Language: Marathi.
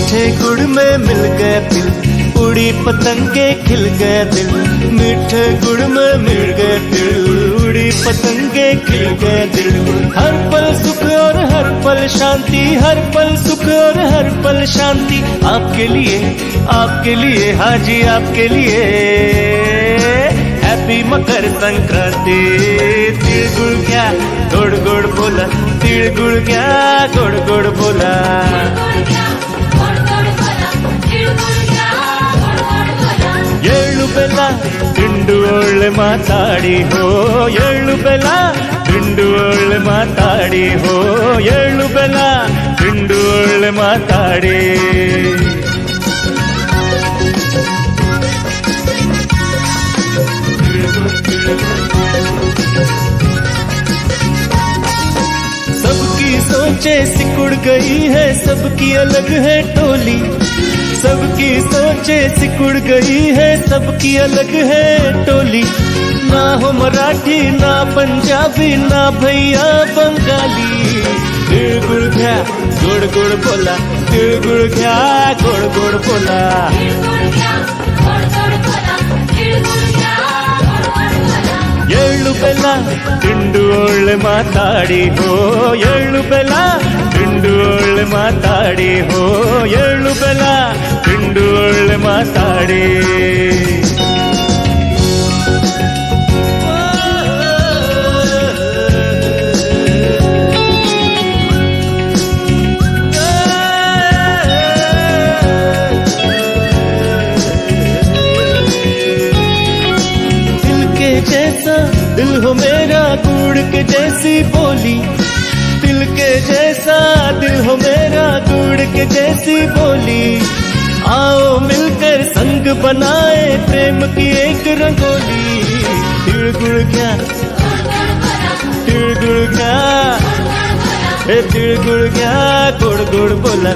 मीठे गुड़ में मिल गए दिल, उड़ी पतंगे खिल गए दिल। मीठे गुड़ में मिल गए दिल, उड़ी पतंगे खिल गए दिल। हर पल सुख और हर पल शांति, हर पल सुख और हर पल शांति। आपके लिए हाँ जी आपके लिए। हैप्पी मकर संक्रांति। तिल गुड़ क्या गुड़ गुड़ बोला, तिल गुड़ क्या गुड़ गुड़ बोला। ಏಳು ಬೆಲ ದಿಂಡು ಒಳ್ಳೆ ಮಾತಾಡಿ ಹೋ, ಏಳು ಬೆಲ ದಿಂಡು ಒಳ್ಳೆ ಮಾತಾಡಿ ಹೋ, ಏಳು ಬೆಲ ದಿಂಡು ಒಳ್ಳೆ ಮಾತಾಡಿ। सबकी सोचे सिकुड़ गई है, सबकी अलग है टोली। सबकी सोचे सिकुड़ गई है, सबकी अलग है टोली। ना हो मराठी ना पंजाबी ना भैया बंगाली। तिल गुड़ क्या गुड़ गुड़ बोला, तिल गुड़ क्या गुड़ गुड़ बोला। ಏಳು ಬೆಲ ದಿಂಡು ಒಳ್ಳೆ ಮಾತಾಡಿ ಹೋ, ಏಳು ಬೆಲ ದಿಂಡು ಒಳ್ಳೆ ಮಾತಾಡಿ ಹೋ, ಏಳು ಬೆಲ ದಿಂಡು ಒಳ್ಳೆ ಮಾತಾಡಿ। जैसा दिल हो मेरा गुड़ के जैसी बोली, दिल के जैसा दिल हो मेरा गुड़ के जैसी बोली। आओ मिलकर संग बनाए प्रेम की एक रंगोली। तिल गुड़ क्या तिल गुड़ क्या, तिल गुड़ क्या गुड़ गुड़ बोला।